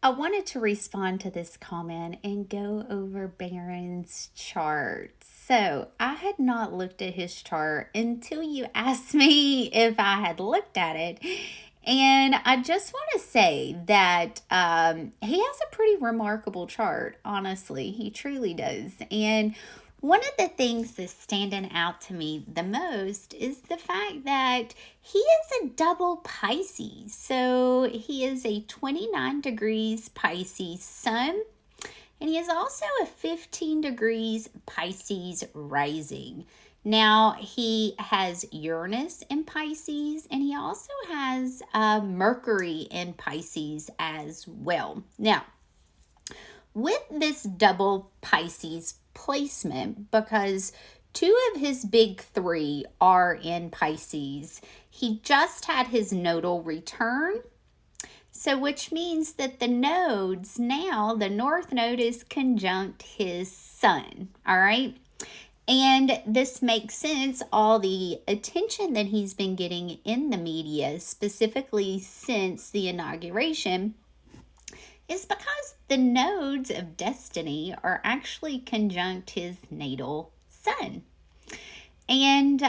I wanted to respond to this comment and go over Barron's chart. So, I had not looked at his chart until you asked me if I had looked at it. And I just want to say that he has a pretty remarkable chart, honestly. He truly does. And one of the things that's standing out to me the most is the fact that he is a double Pisces. So he is a 29 degrees Pisces sun, and he is also a 15 degrees Pisces rising. Now, he has Uranus in Pisces, and he also has Mercury in Pisces as well. Now, with this double Pisces placement, because two of his big three are in Pisces, he just had his nodal return. So, which means that the nodes now, the North Node is conjunct his sun. All right. And this makes sense. All the attention that he's been getting in the media, specifically since the inauguration, is because the nodes of destiny are actually conjunct his natal sun. And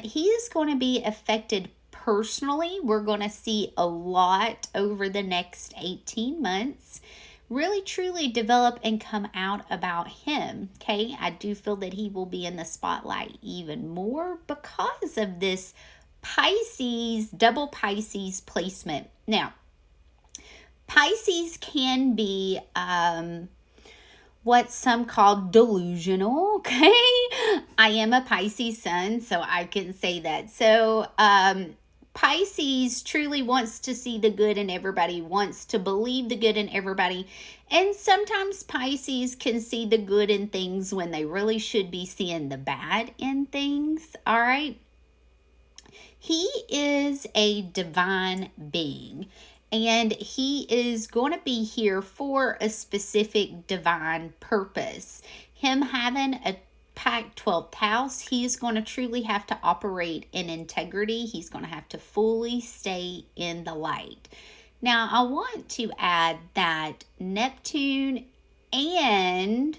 he is going to be affected personally. We're going to see a lot over the next 18 months really truly develop and come out about him. Okay, I do feel that he will be in the spotlight even more because of this Pisces, double Pisces placement. Now, Pisces can be what some call delusional, okay? I am a Pisces sun, so I can say that. So, Pisces truly wants to see the good in everybody, wants to believe the good in everybody. And sometimes Pisces can see the good in things when they really should be seeing the bad in things, all right? He is a divine being, and he is going to be here for a specific divine purpose. Him having a packed 12th house, he's going to truly have to operate in integrity. He's going to have to fully stay in the light. Now, I want to add that Neptune and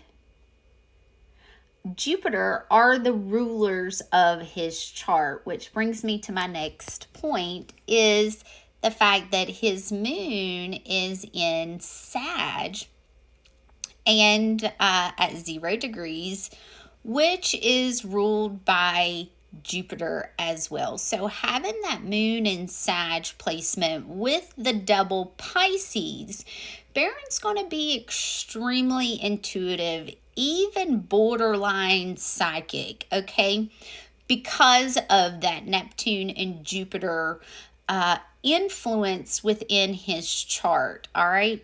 Jupiter are the rulers of his chart, which brings me to my next point, is the fact that his moon is in Sag and at 0 degrees, which is ruled by Jupiter as well. So having that moon in Sag placement with the double Pisces, Barron's going to be extremely intuitive, even borderline psychic, okay? Because of that Neptune and Jupiter influence within his chart, all right?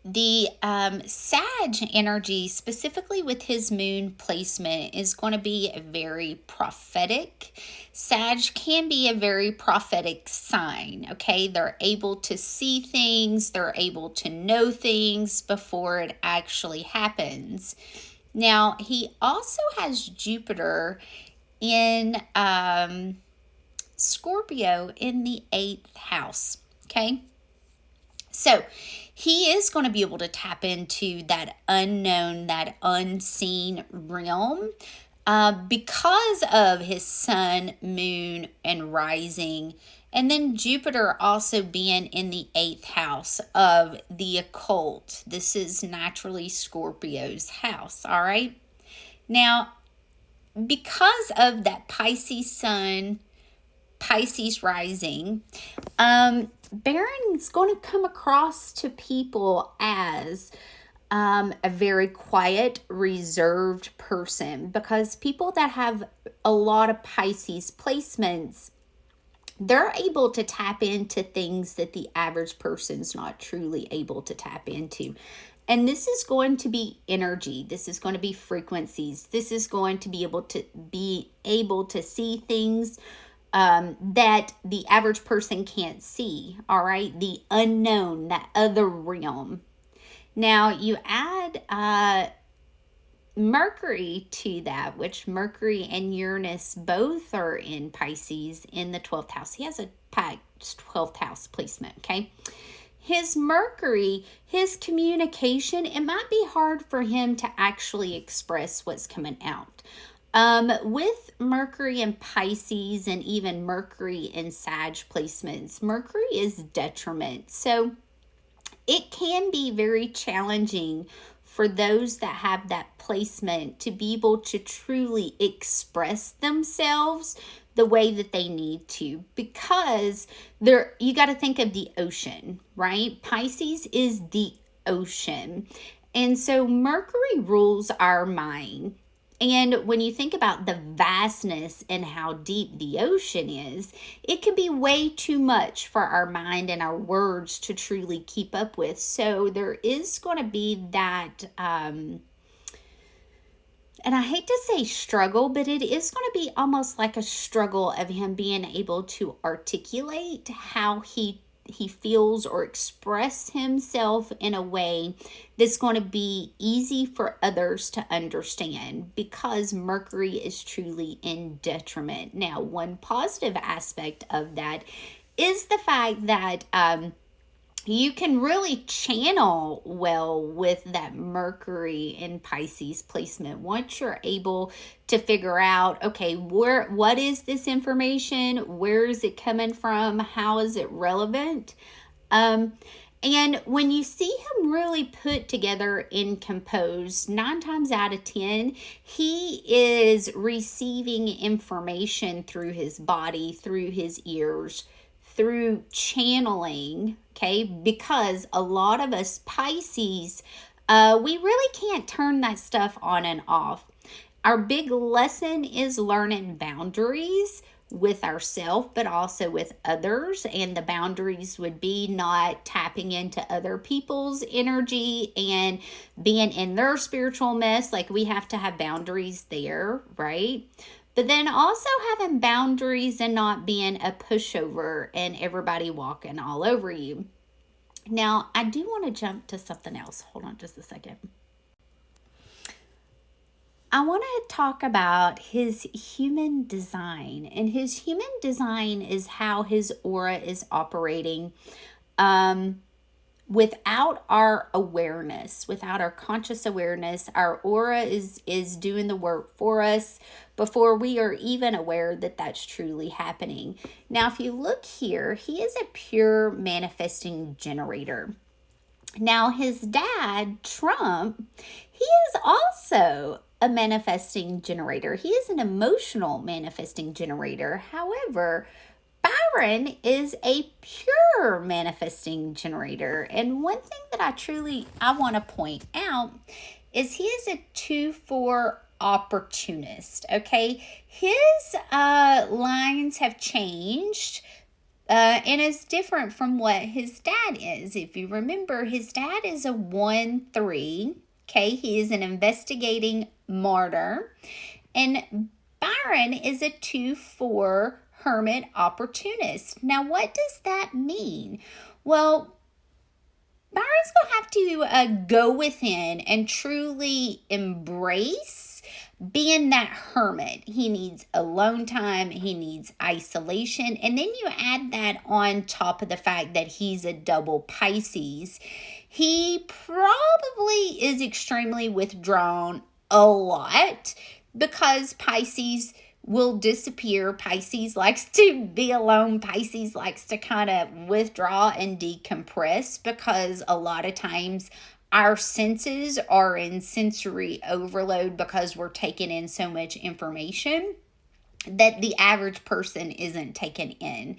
The Sag energy, specifically with his moon placement, is going to be very prophetic. Sag can be a very prophetic sign, okay? They're able to see things, they're able to know things before it actually happens. Now, he also has Jupiter in Scorpio in the 8th house, okay? So he is going to be able to tap into that unknown, that unseen realm because of his sun, moon, and rising. And then Jupiter also being in the 8th house of the occult. This is naturally Scorpio's house, all right? Now, because of that Pisces sun, Pisces rising, Barron's going to come across to people as a very quiet, reserved person, because people that have a lot of Pisces placements, they're able to tap into things that the average person's not truly able to tap into. And this is going to be energy. This is going to be frequencies. This is going to be able to see things that the average person can't see, all right? The unknown, that other realm. Now, you add Mercury to that, which Mercury and Uranus both are in Pisces in the 12th house. He has a packed 12th house placement, okay? his Mercury, his communication, it might be hard for him to actually express what's coming out. With Mercury in Pisces and even Mercury in Sag placements, Mercury is detriment. So it can be very challenging for those that have that placement to be able to truly express themselves the way that they need to, because you got to think of the ocean, right? Pisces is the ocean. And so Mercury rules our mind. And when you think about the vastness and how deep the ocean is, it can be way too much for our mind and our words to truly keep up with. So there is going to be that, and I hate to say struggle, but it is going to be almost like a struggle of him being able to articulate how he feels or express himself in a way that's going to be easy for others to understand, because Mercury is truly in detriment. Now, one positive aspect of that is the fact that you can really channel well with that Mercury in Pisces placement once you're able to figure out, okay, what is this information? Where is it coming from? How is it relevant? And when you see him really put together and composed, 9 times out of 10, he is receiving information through his body, through his ears, through channeling, okay? Because a lot of us Pisces, we really can't turn that stuff on and off. Our big lesson is learning boundaries with ourselves, but also with others. And the boundaries would be not tapping into other people's energy and being in their spiritual mess. Like, we have to have boundaries there, right? But then also having boundaries and not being a pushover and everybody walking all over you. Now, I do want to jump to something else. Hold on just a second. I want to talk about his human design. And his human design is how his aura is operating without our awareness, without our conscious awareness. Our aura is doing the work for us before we are even aware that that's truly happening. Now, if you look here, he is a pure manifesting generator. Now, his dad, Trump, he is also a manifesting generator. He is an emotional manifesting generator. However, Barron is a pure manifesting generator. And one thing that I want to point out is he is a 2-4 opportunist. Okay, his lines have changed. And it's different from what his dad is. If you remember, his dad is a 1-3. Okay, he is an investigating martyr. And Barron is a 2-4 hermit opportunist. Now, what does that mean? Well, Barron's going to have to go within and truly embrace being that hermit. He needs alone time. He needs isolation. And then you add that on top of the fact that he's a double Pisces. He probably is extremely withdrawn a lot because Pisces will disappear. Pisces likes to be alone. Pisces likes to kind of withdraw and decompress, because a lot of times our senses are in sensory overload because we're taking in so much information that the average person isn't taken in.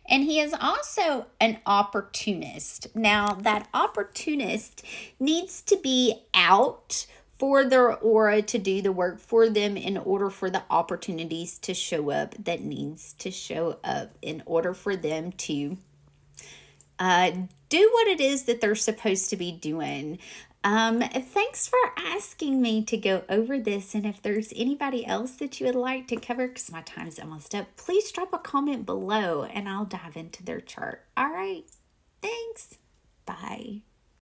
And he is also an opportunist. Now, that opportunist needs to be out for their aura to do the work for them in order for the opportunities to show up that needs to show up in order for them to do what it is that they're supposed to be doing. Thanks for asking me to go over this. And if there's anybody else that you would like to cover, because my time's almost up, please drop a comment below and I'll dive into their chart. All right. Thanks. Bye.